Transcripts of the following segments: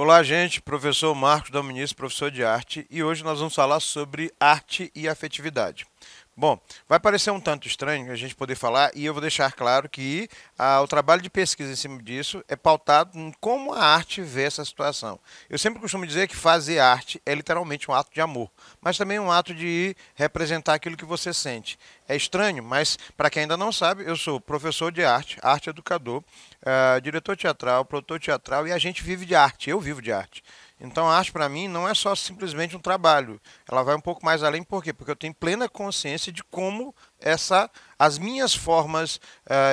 Olá, gente. Professor Marcos Dominici, professor de arte, e hoje nós vamos falar sobre arte e afetividade. Bom, vai parecer um tanto estranho a gente poder falar, e eu vou deixar claro que o trabalho de pesquisa em cima disso é pautado em como a arte vê essa situação. Eu sempre costumo dizer que fazer arte é literalmente um ato de amor, mas também um ato de representar aquilo que você sente. É estranho, mas para quem ainda não sabe, eu sou professor de arte, arte educador, diretor teatral, produtor teatral, e a gente vive de arte, eu vivo de arte. Então a arte para mim não é só simplesmente um trabalho, ela vai um pouco mais além, por quê? Porque eu tenho plena consciência de como as minhas formas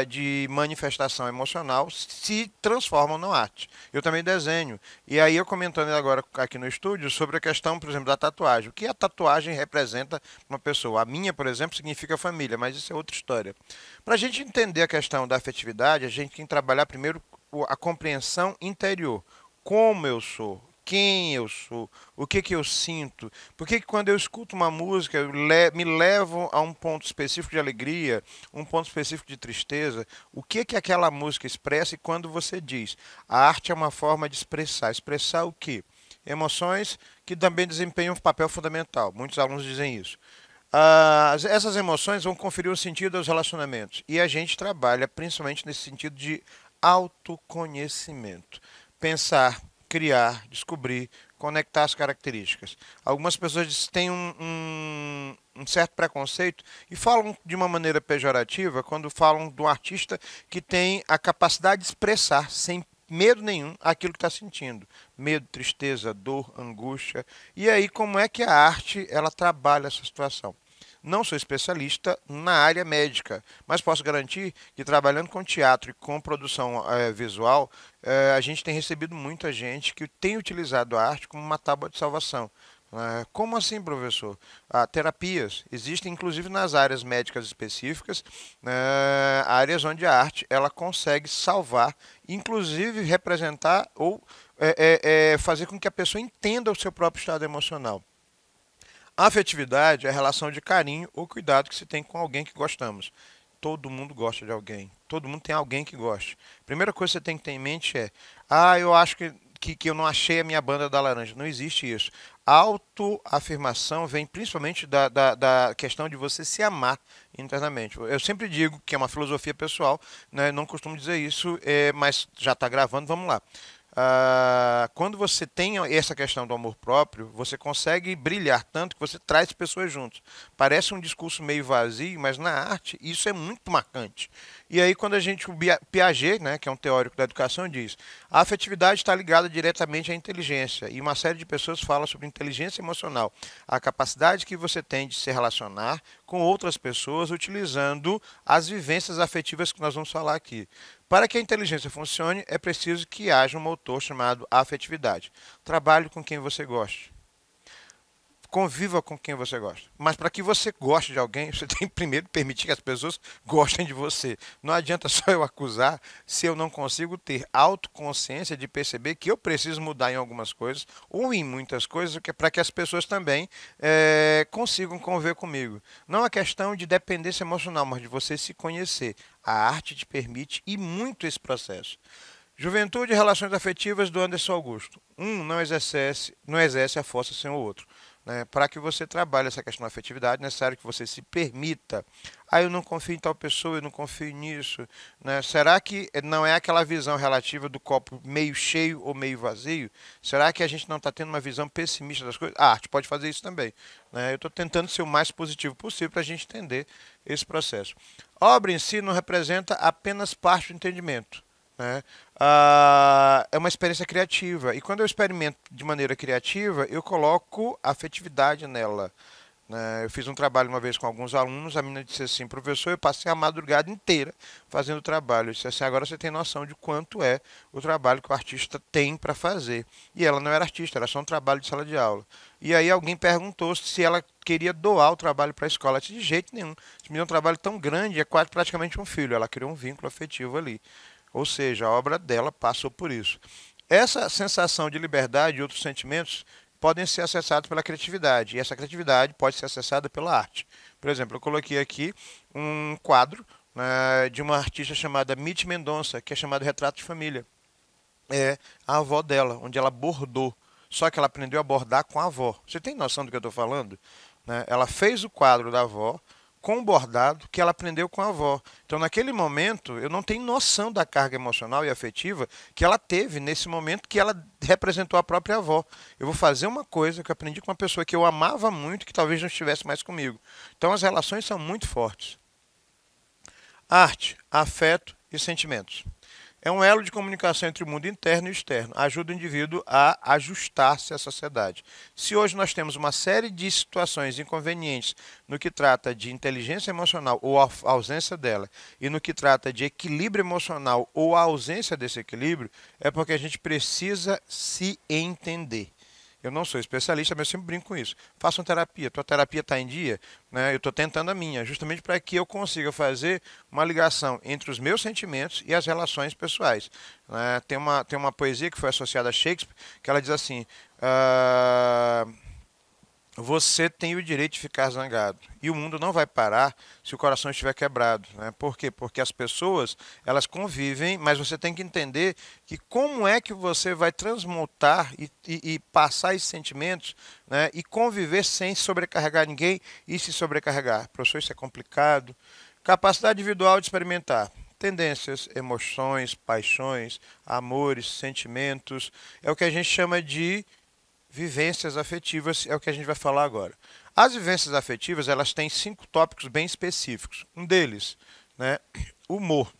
de manifestação emocional se transformam na arte. Eu também desenho. E aí eu comentando agora aqui no estúdio sobre a questão, por exemplo, da tatuagem. O que a tatuagem representa para uma pessoa? A minha, por exemplo, significa família, mas isso é outra história. Para a gente entender a questão da afetividade, a gente tem que trabalhar primeiro a compreensão interior. Como eu sou, quem eu sou, o que que eu sinto, por que que quando eu escuto uma música me levo a um ponto específico de alegria, um ponto específico de tristeza, o que que aquela música expressa e quando você diz. A arte é uma forma de expressar. Expressar o quê? Emoções que também desempenham um papel fundamental. Muitos alunos dizem isso. Essas emoções vão conferir um sentido aos relacionamentos. E a gente trabalha principalmente nesse sentido de autoconhecimento. Pensar, criar, descobrir, conectar as características. Algumas pessoas têm um certo preconceito e falam de uma maneira pejorativa quando falam de um artista que tem a capacidade de expressar sem medo nenhum aquilo que está sentindo. Medo, tristeza, dor, angústia. E aí, como é que a arte ela trabalha essa situação? Não sou especialista na área médica, mas posso garantir que trabalhando com teatro e com produção visual, a gente tem recebido muita gente que tem utilizado a arte como uma tábua de salvação. Como assim, professor? Terapias existem, inclusive nas áreas médicas específicas, áreas onde a arte ela consegue salvar, inclusive representar ou fazer com que a pessoa entenda o seu próprio estado emocional. A afetividade é a relação de carinho ou cuidado que se tem com alguém que gostamos. Todo mundo gosta de alguém. Todo mundo tem alguém que goste. Primeira coisa que você tem que ter em mente é: eu acho que eu não achei a minha banda da laranja. Não existe isso. A autoafirmação vem principalmente da questão de você se amar internamente. Eu sempre digo que é uma filosofia pessoal, né? Não costumo dizer isso, mas já está gravando, vamos lá. Quando você tem essa questão do amor próprio, você consegue brilhar tanto que você traz pessoas juntos. Parece um discurso meio vazio, mas na arte isso é muito marcante. E aí quando o Piaget, né, que é um teórico da educação, diz: a afetividade está ligada diretamente à inteligência. E uma série de pessoas fala sobre inteligência emocional, a capacidade que você tem de se relacionar com outras pessoas utilizando as vivências afetivas que nós vamos falar aqui. Para que a inteligência funcione, é preciso que haja um motor chamado afetividade. Trabalhe com quem você goste. Conviva com quem você gosta. Mas para que você goste de alguém, você tem que primeiro permitir que as pessoas gostem de você. Não adianta só eu acusar se eu não consigo ter autoconsciência de perceber que eu preciso mudar em algumas coisas ou em muitas coisas para que as pessoas também consigam conviver comigo. Não é uma questão de dependência emocional, mas de você se conhecer. A arte te permite e muito esse processo. Juventude e Relações Afetivas do Anderson Augusto. Um não exerce a força sem o outro. Né? Para que você trabalhe essa questão da afetividade, é necessário que você se permita. Eu não confio em tal pessoa, eu não confio nisso. Né? Será que não é aquela visão relativa do copo meio cheio ou meio vazio? Será que a gente não está tendo uma visão pessimista das coisas? A arte pode fazer isso também. Né? Eu estou tentando ser o mais positivo possível para a gente entender esse processo. A obra em si não representa apenas parte do entendimento. Né? É uma experiência criativa. E quando eu experimento de maneira criativa, eu coloco afetividade nela. Né? Eu fiz um trabalho uma vez com alguns alunos, a menina disse assim: professor, eu passei a madrugada inteira fazendo o trabalho. Eu disse assim: agora você tem noção de quanto é o trabalho que o artista tem para fazer. E ela não era artista, era só um trabalho de sala de aula. E aí alguém perguntou se ela queria doar o trabalho para a escola. Ela disse: de jeito nenhum. Isso me deu um trabalho tão grande, é quase praticamente um filho. Ela criou um vínculo afetivo ali. Ou seja, a obra dela passou por isso. Essa sensação de liberdade e outros sentimentos podem ser acessados pela criatividade. E essa criatividade pode ser acessada pela arte. Por exemplo, eu coloquei aqui um quadro, né, de uma artista chamada Mitty Mendonça, que é chamado Retrato de Família. é a avó dela, onde ela bordou. Só que ela aprendeu a bordar com a avó. Você tem noção do que eu estou falando? Né? Ela fez o quadro da avó com o bordado que ela aprendeu com a avó. Então, naquele momento, eu não tenho noção da carga emocional e afetiva que ela teve nesse momento que ela representou a própria avó. Eu vou fazer uma coisa que eu aprendi com uma pessoa que eu amava muito, que talvez não estivesse mais comigo. Então, as relações são muito fortes. Arte, afeto e sentimentos. É um elo de comunicação entre o mundo interno e externo. Ajuda o indivíduo a ajustar-se à sociedade. Se hoje nós temos uma série de situações inconvenientes no que trata de inteligência emocional ou a ausência dela, e no que trata de equilíbrio emocional ou a ausência desse equilíbrio, é porque a gente precisa se entender. Eu não sou especialista, mas eu sempre brinco com isso. Façam terapia. Tua terapia está em dia, né? Eu estou tentando a minha, justamente para que eu consiga fazer uma ligação entre os meus sentimentos e as relações pessoais. Né? Tem uma poesia que foi associada a Shakespeare, que ela diz assim: você tem o direito de ficar zangado. E o mundo não vai parar se o coração estiver quebrado. Né? Por quê? Porque as pessoas, elas convivem, mas você tem que entender que como é que você vai transmutar e passar esses sentimentos, né? E conviver sem sobrecarregar ninguém e se sobrecarregar. Professor, isso é complicado. Capacidade individual de experimentar. Tendências, emoções, paixões, amores, sentimentos. É o que a gente chama de vivências afetivas, é o que a gente vai falar agora. As vivências afetivas, elas têm 5 tópicos bem específicos. Um deles, né, humor.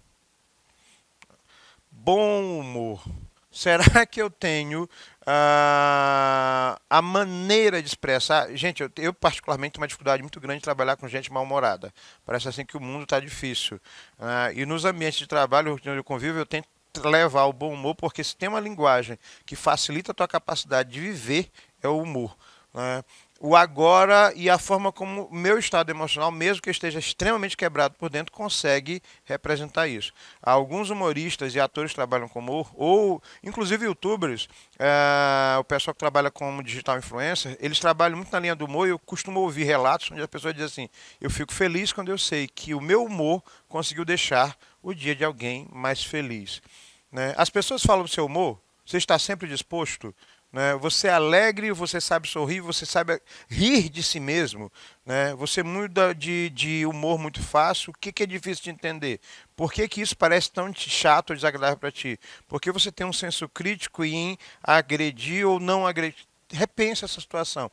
Bom humor. Será que eu tenho a maneira de expressar? Gente, eu particularmente tenho uma dificuldade muito grande de trabalhar com gente mal-humorada. Parece assim que o mundo está difícil. E nos ambientes de trabalho onde eu convivo, eu tento levar o bom humor, porque se tem uma linguagem que facilita a tua capacidade de viver, é o humor. Né? O agora e a forma como o meu estado emocional, mesmo que eu esteja extremamente quebrado por dentro, consegue representar isso. Alguns humoristas e atores trabalham com humor, ou inclusive youtubers, o pessoal que trabalha como digital influencer, eles trabalham muito na linha do humor, e eu costumo ouvir relatos onde a pessoa diz assim: eu fico feliz quando eu sei que o meu humor conseguiu deixar o dia de alguém mais feliz. Né? As pessoas falam do seu humor, você está sempre disposto? Né? Você é alegre, você sabe sorrir, você sabe rir de si mesmo. Né? Você muda de humor muito fácil. O que é difícil de entender? Por que isso parece tão chato ou desagradável para ti? Porque você tem um senso crítico em agredir ou não agredir. Repense essa situação.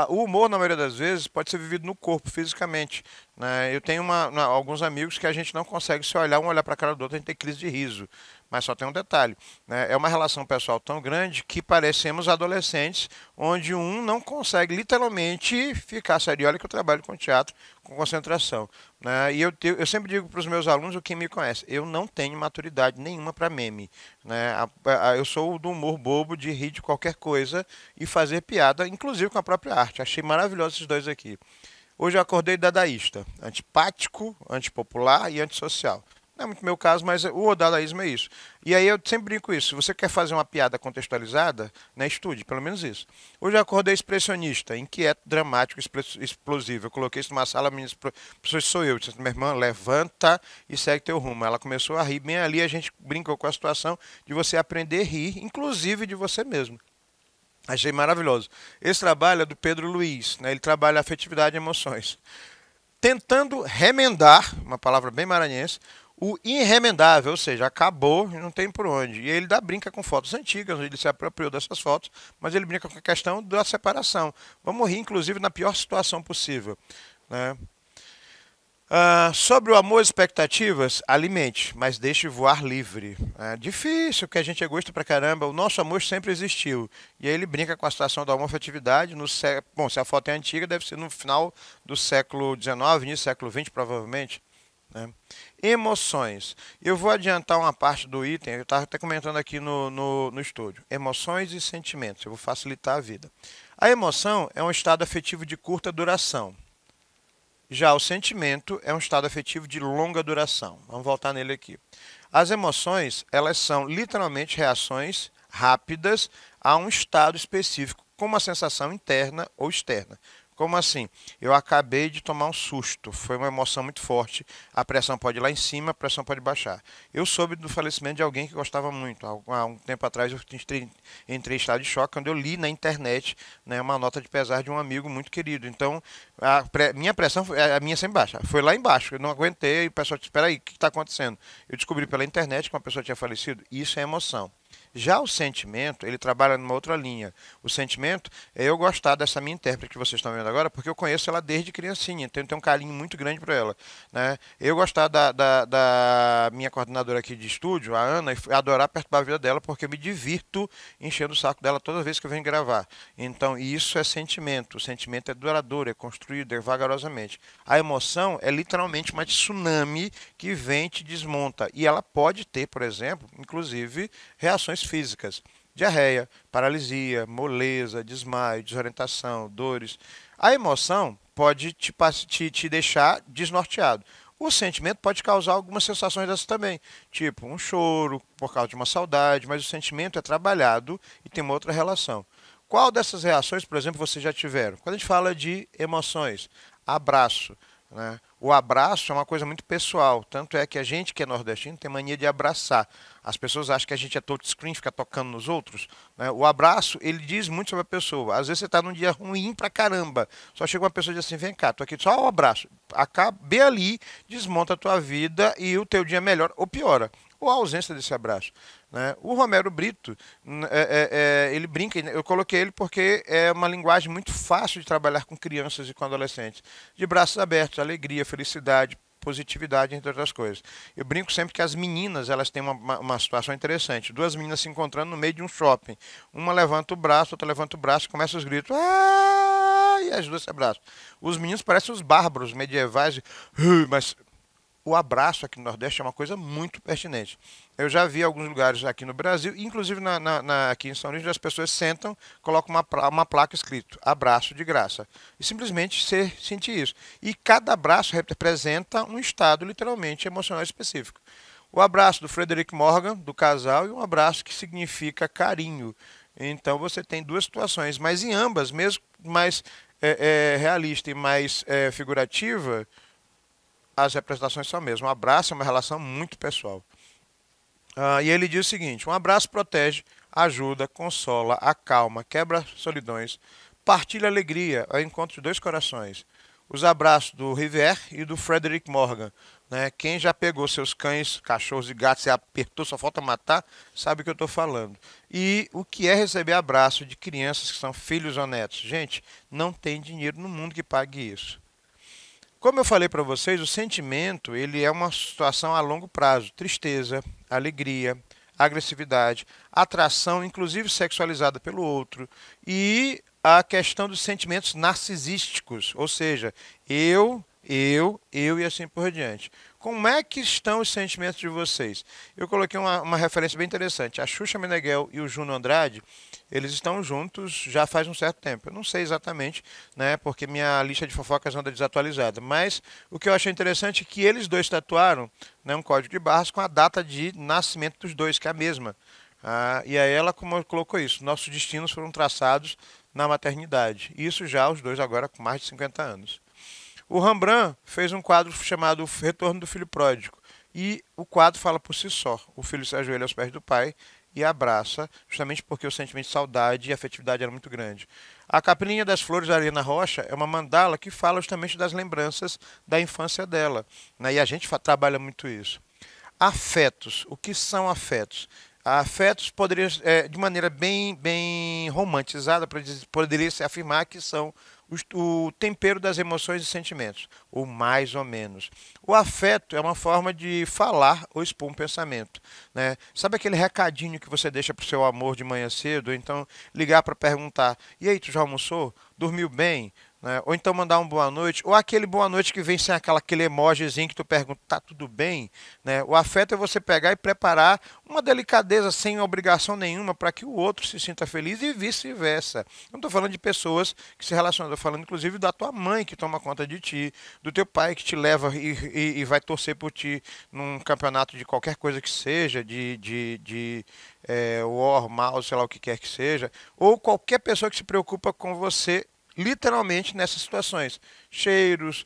O humor, na maioria das vezes, pode ser vivido no corpo, fisicamente. Né? Eu tenho alguns amigos que a gente não consegue se olhar, um olhar para a cara do outro, a gente tem crise de riso. Mas só tem um detalhe, né? É uma relação pessoal tão grande que parecemos adolescentes, onde um não consegue literalmente ficar sério. E olha que eu trabalho com teatro, com concentração. Né? E eu sempre digo para os meus alunos, o que me conhece, eu não tenho maturidade nenhuma para meme. Né? Eu sou do humor bobo, de rir de qualquer coisa e fazer piada, inclusive com a própria arte. Achei maravilhoso esses dois aqui. Hoje eu acordei dadaísta, antipático, antipopular e antissocial. Não é muito meu caso, mas o dadaísmo é isso. E aí eu sempre brinco isso. Se você quer fazer uma piada contextualizada, né, estude, pelo menos isso. Hoje eu acordei expressionista, inquieto, dramático, explosivo. Eu coloquei isso numa sala, a minha professora sou eu. Disse, minha irmã, levanta e segue teu rumo. Ela começou a rir. Bem ali a gente brincou com a situação de você aprender a rir, inclusive de você mesmo. Achei maravilhoso. Esse trabalho é do Pedro Luiz, né? Ele trabalha afetividade e emoções. Tentando remendar, uma palavra bem maranhense, o irremendável, ou seja, acabou e não tem por onde. E ele brinca com fotos antigas, ele se apropriou dessas fotos, mas ele brinca com a questão da separação. Vamos rir, inclusive, na pior situação possível. Né? Sobre o amor e expectativas, alimente, mas deixe voar livre. É difícil, porque a gente é egoísta pra caramba. O nosso amor sempre existiu. E aí ele brinca com a situação da homoafetividade. Bom, se a foto é antiga, deve ser no final do século XIX, início do século XX, provavelmente. Né? Emoções. Eu vou adiantar uma parte do item, eu estava até comentando aqui no estúdio. Emoções e sentimentos, eu vou facilitar a vida. A emoção é um estado afetivo de curta duração. Já o sentimento é um estado afetivo de longa duração. Vamos voltar nele aqui. As emoções, elas são literalmente reações rápidas a um estado específico, com uma sensação interna ou externa. Como assim? Eu acabei de tomar um susto, foi uma emoção muito forte. A pressão pode ir lá em cima, a pressão pode baixar. Eu soube do falecimento de alguém que gostava muito. Há um tempo atrás eu entrei em estado de choque quando eu li na internet, né, uma nota de pesar de um amigo muito querido. Então, minha pressão, a minha sempre baixa. Foi lá embaixo, eu não aguentei. O pessoal disse: espera aí, o que está acontecendo? Eu descobri pela internet que uma pessoa tinha falecido. Isso é emoção. Já o sentimento, ele trabalha numa outra linha. O sentimento é eu gostar dessa minha intérprete que vocês estão vendo agora, porque eu conheço ela desde criancinha, então eu tenho um carinho muito grande por ela. Né? Eu gostar da minha coordenadora aqui de estúdio, a Ana, e adorar perturbar a vida dela, porque eu me divirto enchendo o saco dela toda vez que eu venho gravar. Então, isso é sentimento. O sentimento é duradouro, é construído, é vagarosamente. A emoção é literalmente uma tsunami que vem e te desmonta. E ela pode ter, por exemplo, inclusive, reações físicas. Diarreia, paralisia, moleza, desmaio, desorientação, dores. A emoção pode te deixar desnorteado. O sentimento pode causar algumas sensações dessas também, tipo um choro por causa de uma saudade, mas o sentimento é trabalhado e tem uma outra relação. Qual dessas reações, por exemplo, vocês já tiveram? Quando a gente fala de emoções, abraço, né? O abraço é uma coisa muito pessoal, tanto é que a gente que é nordestino tem mania de abraçar. As pessoas acham que a gente é touchscreen, fica tocando nos outros. Né? O abraço, ele diz muito sobre a pessoa. Às vezes você está num dia ruim pra caramba, só chega uma pessoa e diz assim: vem cá, tô aqui, só um abraço. Acaba ali, desmonta a tua vida e o teu dia melhora ou piora. Ou a ausência desse abraço. Né? O Romero Brito, ele brinca, eu coloquei ele porque é uma linguagem muito fácil de trabalhar com crianças e com adolescentes. De braços abertos, alegria, felicidade, positividade, entre outras coisas. Eu brinco sempre que as meninas, elas têm uma situação interessante. Duas meninas se encontrando no meio de um shopping. Uma levanta o braço, outra levanta o braço e começa os gritos. Ah! E as duas se abraçam. Os meninos parecem os bárbaros medievais, mas o abraço aqui no Nordeste é uma coisa muito pertinente. Eu já vi alguns lugares aqui no Brasil, inclusive aqui em São Luís, as pessoas sentam, colocam uma placa escrito abraço de graça. E simplesmente você sente isso. E cada abraço representa um estado literalmente emocional específico. O abraço do Frederick Morgan, do casal, e um abraço que significa carinho. Então você tem duas situações, mas em ambas, mesmo mais realista e mais figurativa, as representações são a mesma. Um abraço é uma relação muito pessoal. E ele diz o seguinte: um abraço protege, ajuda, consola, acalma, quebra solidões, partilha alegria ao encontro de dois corações. Os abraços do Rivière e do Frederick Morgan. Né? Quem já pegou seus cães, cachorros e gatos e apertou, só falta matar, sabe o que eu estou falando. E o que é receber abraço de crianças que são filhos ou netos? Gente, não tem dinheiro no mundo que pague isso. Como eu falei para vocês, o sentimento ele é uma situação a longo prazo. Tristeza, alegria, agressividade, atração, inclusive sexualizada pelo outro, e a questão dos sentimentos narcisísticos, ou seja, eu e assim por diante. Como é que estão os sentimentos de vocês? Eu coloquei uma referência bem interessante. A Xuxa Meneghel e o Juno Andrade, eles estão juntos já faz um certo tempo. Eu não sei exatamente, né, porque minha lista de fofocas anda desatualizada. Mas o que eu achei interessante é que eles dois tatuaram, né, um código de barras com a data de nascimento dos dois, que é a mesma. E aí ela colocou isso: nossos destinos foram traçados na maternidade. Isso já os dois agora com mais de 50 anos. O Rembrandt fez um quadro chamado Retorno do Filho Pródigo. E o quadro fala por si só. O filho se ajoelha aos pés do pai e abraça, justamente porque o sentimento de saudade e afetividade era muito grande. A Capelinha das Flores da Ariana Rocha é uma mandala que fala justamente das lembranças da infância dela. Né? E a gente trabalha muito isso. Afetos. O que são afetos? Afetos poderia, de maneira bem romantizada, poderia se afirmar que são o tempero das emoções e sentimentos, ou mais ou menos. O afeto é uma forma de falar ou expor um pensamento. Né? Sabe aquele recadinho que você deixa para o seu amor de manhã cedo, ou então ligar para perguntar: e aí, tu já almoçou? Dormiu bem? Né? Ou então mandar um boa noite, ou aquele boa noite que vem sem aquele emojizinho que tu pergunta: tá tudo bem? Né? O afeto é você pegar e preparar uma delicadeza sem obrigação nenhuma para que o outro se sinta feliz e vice-versa. Não estou falando de pessoas que se relacionam, estou falando inclusive da tua mãe que toma conta de ti, do teu pai que te leva e vai torcer por ti num campeonato de qualquer coisa que seja, de War, Mouse, sei lá o que quer que seja, ou qualquer pessoa que se preocupa com você literalmente nessas situações. Cheiros,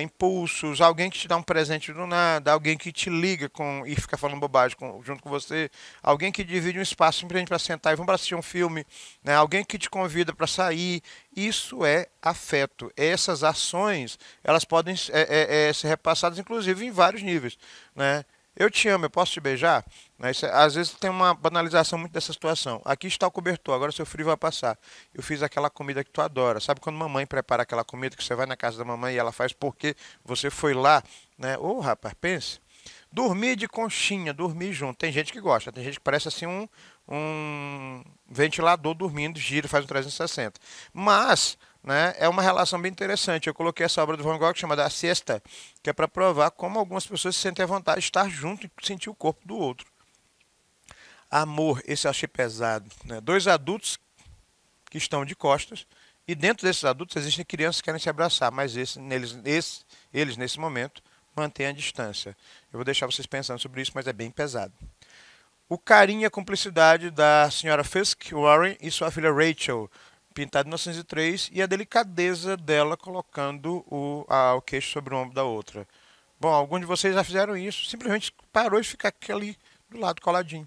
impulsos, alguém que te dá um presente do nada, alguém que te liga e fica falando bobagem junto com você, alguém que divide um espaço simplesmente para sentar e vamos para assistir um filme, né? Alguém que te convida para sair. Isso é afeto. Essas ações, elas podem ser repassadas, inclusive, em vários níveis, né? Eu te amo, eu posso te beijar? Né? Às vezes tem uma banalização muito dessa situação. Aqui está o cobertor, agora seu frio vai passar. Eu fiz aquela comida que tu adora. Sabe quando mamãe prepara aquela comida que você vai na casa da mamãe e ela faz porque você foi lá? Né? Ô, rapaz, pense. Dormir de conchinha, dormir junto. Tem gente que gosta, tem gente que parece assim um ventilador dormindo, gira, faz um 360. Mas, né, é uma relação bem interessante. Eu coloquei essa obra do Van Gogh chamada A Siesta, que é para provar como algumas pessoas se sentem à vontade de estar junto e sentir o corpo do outro. Amor, esse eu achei pesado. Né? Dois adultos que estão de costas, e dentro desses adultos existem crianças que querem se abraçar, mas eles nesse momento, mantêm a distância. Eu vou deixar vocês pensando sobre isso, mas é bem pesado. O carinho e a cumplicidade da senhora Fisk Warren e sua filha Rachel, pintado em 1903, e a delicadeza dela colocando o queixo sobre o ombro da outra. Bom, alguns de vocês já fizeram isso, simplesmente parou e ficar ali do lado coladinho.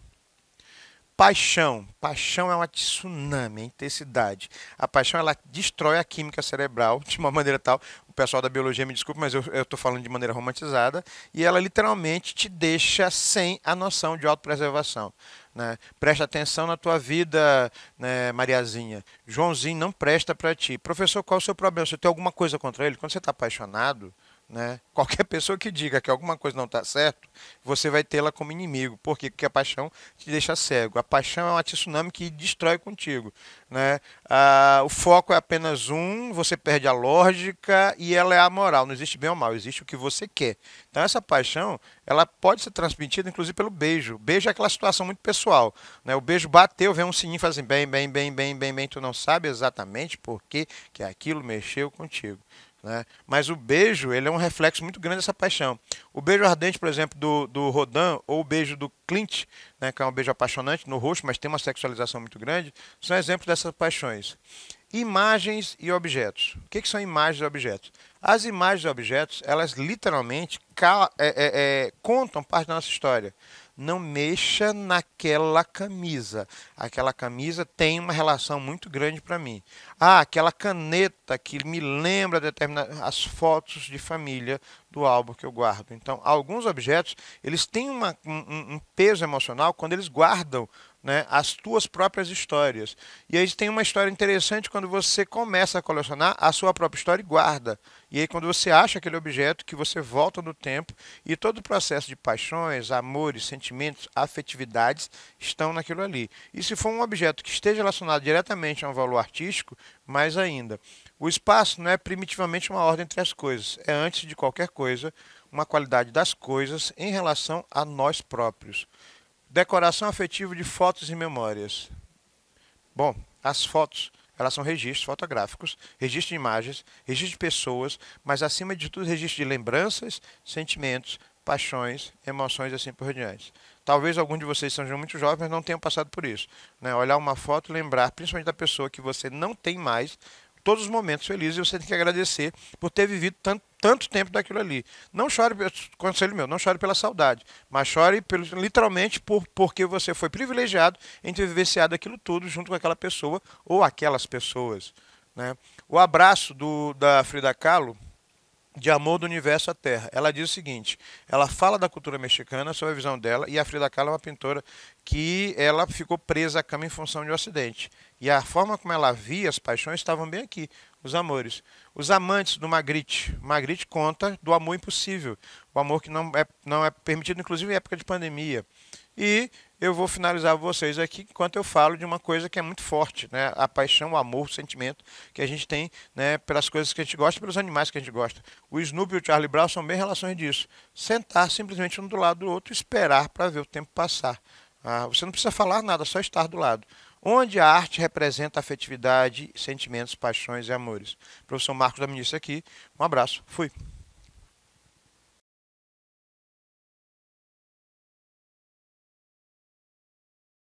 Paixão. Paixão é uma tsunami, é intensidade. A paixão ela destrói a química cerebral de uma maneira tal. O pessoal da biologia me desculpe, mas eu estou falando de maneira romantizada. E ela literalmente te deixa sem a noção de autopreservação. Né? Presta atenção na tua vida, né, Mariazinha. Joãozinho não presta para ti. Professor, qual é o seu problema? Você tem alguma coisa contra ele? Quando você está apaixonado, né? Qualquer pessoa que diga que alguma coisa não está certo, você vai tê-la como inimigo. Por quê? Porque a paixão te deixa cego. A paixão é uma tsunami que destrói contigo. Né? O foco é apenas um, você perde a lógica e ela é amoral. Não existe bem ou mal, existe o que você quer. Então essa paixão, ela pode ser transmitida inclusive pelo beijo. Beijo é aquela situação muito pessoal. Né? O beijo bateu, vem um sininho e faz assim, bem, bem, bem, bem, bem, bem. Tu não sabe exatamente por que aquilo mexeu contigo. Né? Mas o beijo ele é um reflexo muito grande dessa paixão. O beijo ardente, por exemplo, do Rodin, ou o beijo do Clint, né, que é um beijo apaixonante no rosto, mas tem uma sexualização muito grande, são exemplos dessas paixões. Imagens e objetos. O que são imagens e objetos? As imagens e objetos, elas literalmente contam parte da nossa história. Não mexa naquela camisa. Aquela camisa tem uma relação muito grande para mim. Aquela caneta que me lembra as fotos de família do álbum que eu guardo. Então, alguns objetos, eles têm um peso emocional quando eles guardam, né, as tuas próprias histórias. E aí tem uma história interessante quando você começa a colecionar a sua própria história e guarda. E aí quando você acha aquele objeto, que você volta no tempo e todo o processo de paixões, amores, sentimentos, afetividades estão naquilo ali. E se for um objeto que esteja relacionado diretamente a um valor artístico, mais ainda. O espaço não é primitivamente uma ordem entre as coisas, é antes de qualquer coisa uma qualidade das coisas em relação a nós próprios. Decoração afetiva de fotos e memórias. Bom, as fotos, elas são registros fotográficos, registro de imagens, registro de pessoas, mas acima de tudo registro de lembranças, sentimentos, paixões, emoções e assim por diante. Talvez alguns de vocês sejam muito jovens, mas não tenham passado por isso. Né? Olhar uma foto e lembrar, principalmente da pessoa que você não tem mais, todos os momentos felizes, e você tem que agradecer por ter vivido tanto tempo daquilo ali. Não chore, conselho meu, não chore pela saudade, mas chore literalmente porque você foi privilegiado em ter vivenciado aquilo tudo junto com aquela pessoa ou aquelas pessoas. Né? O abraço da Frida Kahlo, de Amor do Universo à Terra. Ela diz o seguinte, ela fala da cultura mexicana, sobre a visão dela, e a Frida Kahlo é uma pintora que ela ficou presa à cama em função de um acidente. E a forma como ela via as paixões estavam bem aqui, os amores. Os amantes do Magritte. Magritte conta do amor impossível, o amor que não é permitido, inclusive em época de pandemia. E eu vou finalizar vocês aqui enquanto eu falo de uma coisa que é muito forte, né? A paixão, o amor, o sentimento que a gente tem, né, pelas coisas que a gente gosta e pelos animais que a gente gosta. O Snoopy e o Charlie Brown são bem relações disso. Sentar simplesmente um do lado do outro e esperar para ver o tempo passar. Você não precisa falar nada, só estar do lado. Onde a arte representa afetividade, sentimentos, paixões e amores. Professor Marcos da Ministra aqui. Um abraço. Fui.